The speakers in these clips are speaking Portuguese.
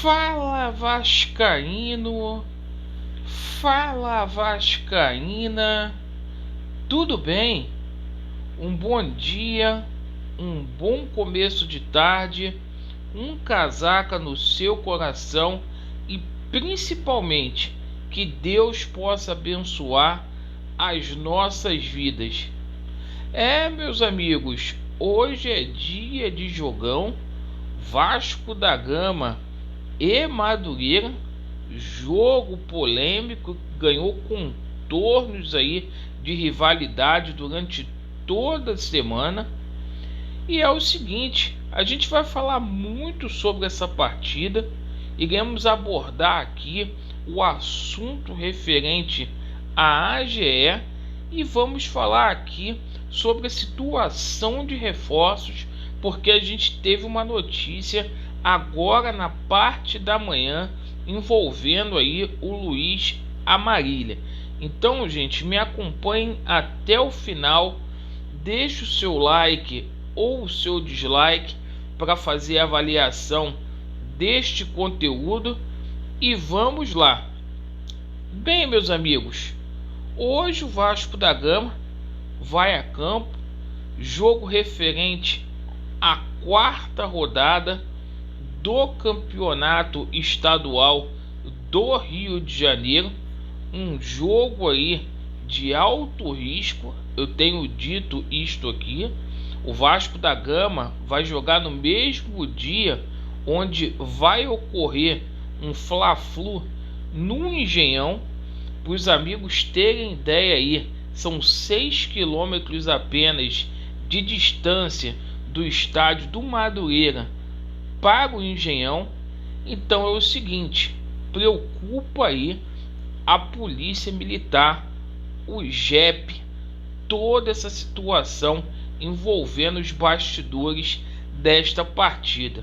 Fala Vascaíno, fala Vascaína, tudo bem? Um bom dia, um bom começo de tarde, um casaca no seu coração e principalmente que Deus possa abençoar as nossas vidas. Meus amigos, hoje é dia de jogão, Vasco da Gama e Madureira, jogo polêmico, ganhou contornos aí de rivalidade durante toda a semana. E é o seguinte, a gente vai falar muito sobre essa partida, iremos abordar aqui o assunto referente à AGE e vamos falar aqui sobre a situação de reforços, porque a gente teve uma notícia agora na parte da manhã envolvendo aí o Luiz Amarília. Então, gente, me acompanhem até o final, deixe o seu like ou o seu dislike para fazer a avaliação deste conteúdo e vamos lá. Bem, meus amigos, hoje o Vasco da Gama vai a campo, jogo referente à quarta rodada do Campeonato Estadual do Rio de Janeiro, um jogo aí de alto risco. Eu tenho dito isto aqui, o Vasco da Gama vai jogar no mesmo dia onde vai ocorrer um Fla-Flu no Engenhão. Para os amigos terem ideia aí, são 6 quilômetros apenas de distância do estádio do Madureira para o Engenhão. Então é o seguinte, preocupa aí a Polícia Militar, o JEP, toda essa situação envolvendo os bastidores desta partida.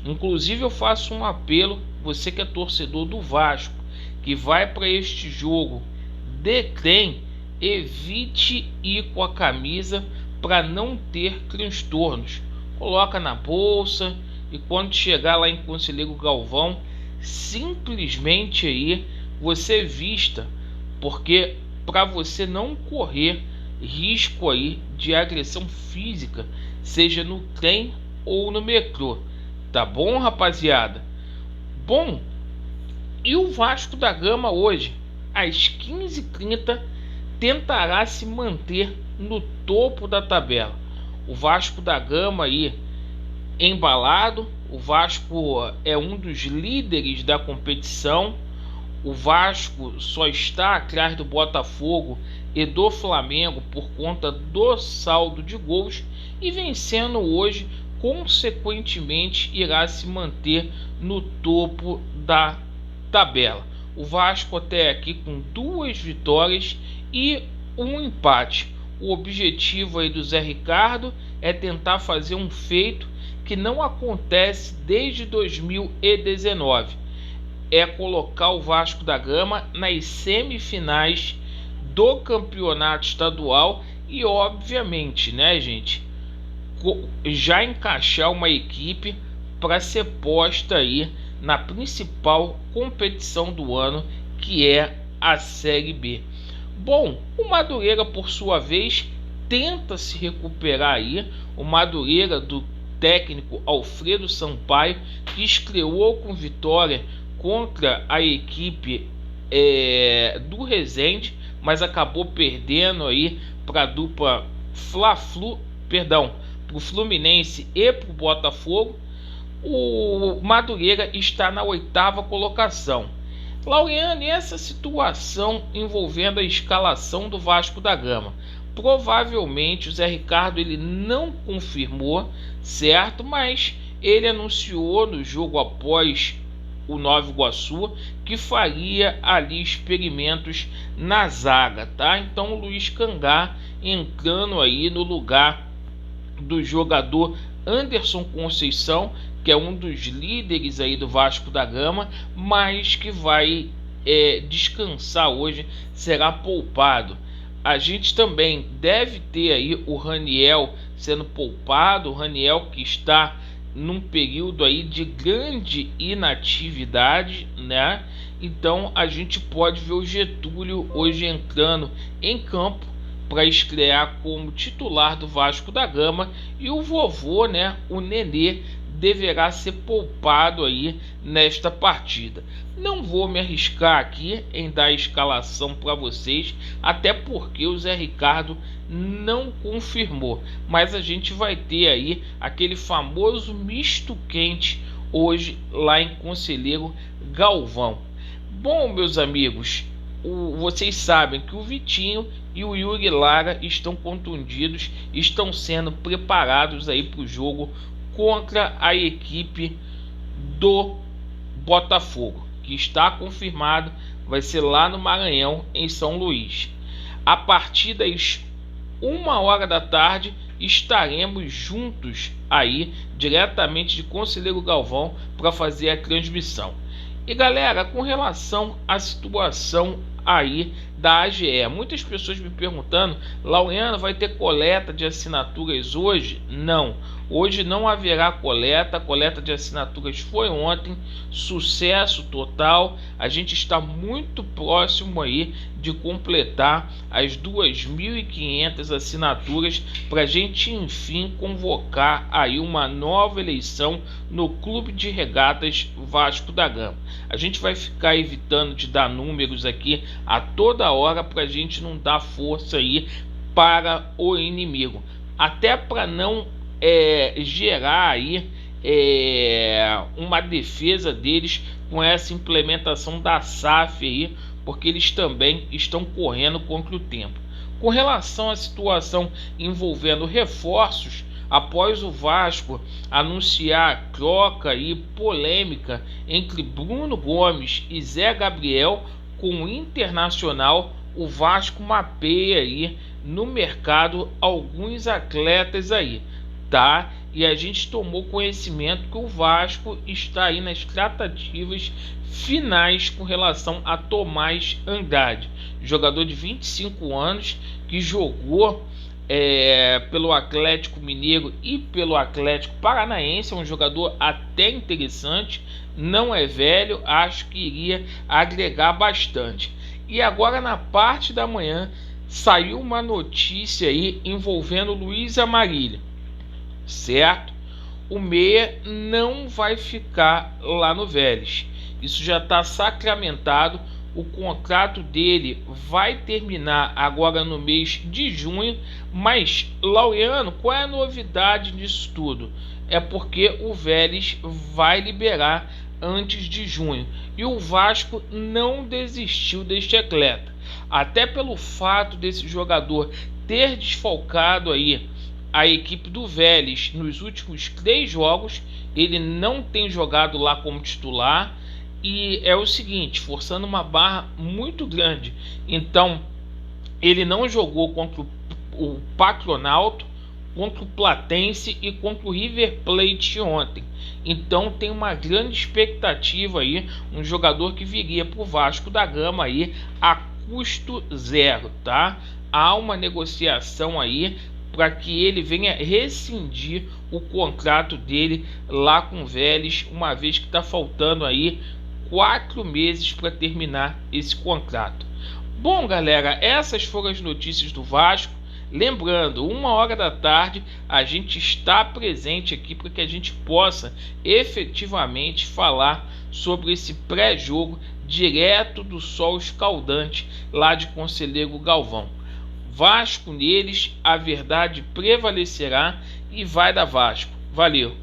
Inclusive eu faço um apelo, você que é torcedor do Vasco, que vai para este jogo de trem, evite ir com a camisa para não ter transtornos. Coloca na bolsa e quando chegar lá em Conselheiro Galvão, simplesmente aí você vista, porque para você não correr risco aí de agressão física, seja no trem ou no metrô, tá bom, rapaziada? Bom, e o Vasco da Gama hoje, às 15h30, tentará se manter no topo da tabela. O Vasco da Gama aí embalado, o Vasco é um dos líderes da competição. O Vasco só está atrás do Botafogo e do Flamengo por conta do saldo de gols, e vencendo hoje, consequentemente, irá se manter no topo da tabela. O Vasco até aqui com 2 vitórias e um empate. O objetivo aí do Zé Ricardo é tentar fazer um feito que não acontece desde 2019. É colocar o Vasco da Gama nas semifinais do campeonato estadual e, obviamente, né, gente, já encaixar uma equipe para ser posta aí na principal competição do ano, que é a Série B. Bom, o Madureira, por sua vez, tenta se recuperar aí. O Madureira do técnico Alfredo Sampaio, que estreou com vitória contra a equipe do Resende, mas acabou perdendo aí para a dupla Fla-Flu, perdão, para o Fluminense e para o Botafogo. O Madureira está na 8ª colocação. Laureano, e essa situação envolvendo a escalação do Vasco da Gama? Provavelmente o Zé Ricardo ele não confirmou, certo? Mas ele anunciou no jogo após o Nova Iguaçu que faria ali experimentos na zaga, tá? Então o Luiz Cangá entrando aí no lugar do jogador Anderson Conceição, que é um dos líderes aí do Vasco da Gama, mas que vai descansar hoje, será poupado. A gente também deve ter aí o Raniel sendo poupado, o Raniel que está num período aí de grande inatividade, né? Então a gente pode ver o Getúlio hoje entrando em campo para estrear como titular do Vasco da Gama, e o vovô, né, o Nenê, deverá ser poupado aí nesta partida. Não vou me arriscar aqui em dar a escalação para vocês, até porque o Zé Ricardo não confirmou, mas a gente vai ter aí aquele famoso misto quente hoje lá em Conselheiro Galvão. Bom, meus amigos, vocês sabem que o Vitinho e o Yuri Lara estão contundidos, estão sendo preparados aí para o jogo contra a equipe do Botafogo, que está confirmado, vai ser lá no Maranhão, em São Luís. A partir das 1h da tarde estaremos juntos aí, diretamente de Conselheiro Galvão, para fazer a transmissão. E galera, com relação à situação aí da AGE, muitas pessoas me perguntando: Laureano, vai ter coleta de assinaturas hoje? Não, hoje não haverá coleta. A coleta de assinaturas foi ontem, sucesso total. A gente está muito próximo aí de completar as 2.500 assinaturas para a gente enfim convocar aí uma nova eleição no Clube de Regatas Vasco da Gama. A gente vai ficar evitando de dar números aqui a toda hora para a gente não dar força aí para o inimigo, até para não gerar aí uma defesa deles com essa implementação da SAF aí, porque eles também estão correndo contra o tempo. Com relação à situação envolvendo reforços, após o Vasco anunciar troca e polêmica entre Bruno Gomes e Zé Gabriel com o Internacional, o Vasco mapeia aí no mercado alguns atletas aí, tá? E a gente tomou conhecimento que o Vasco está aí nas tratativas finais com relação a Tomás Andrade, jogador de 25 anos que jogou pelo Atlético Mineiro e pelo Atlético Paranaense. É um jogador até interessante, não é velho, acho que iria agregar bastante. E agora na parte da manhã saiu uma notícia aí envolvendo Luiz Amarília, certo? O meia não vai ficar lá no Vélez, isso já está sacramentado. O contrato dele vai terminar agora no mês de junho, mas Laureano, qual é a novidade disso tudo? É porque o Vélez vai liberar antes de junho, e o Vasco não desistiu deste atleta, até pelo fato desse jogador ter desfalcado aí a equipe do Vélez nos últimos 3 jogos. Ele não tem jogado lá como titular, e é o seguinte, forçando uma barra muito grande. Então ele não jogou contra o Patronato, contra o Platense e contra o River Plate ontem. Então tem uma grande expectativa aí, um jogador que viria para o Vasco da Gama aí a custo zero, tá? Há uma negociação aí para que ele venha rescindir o contrato dele lá com o Vélez, uma vez que está faltando aí 4 meses para terminar esse contrato. Bom, galera, essas foram as notícias do Vasco. Lembrando, 1h da tarde a gente está presente aqui para que a gente possa efetivamente falar sobre esse pré-jogo direto do sol escaldante lá de Conselheiro Galvão. Vasco neles, a verdade prevalecerá e vai dar Vasco. Valeu!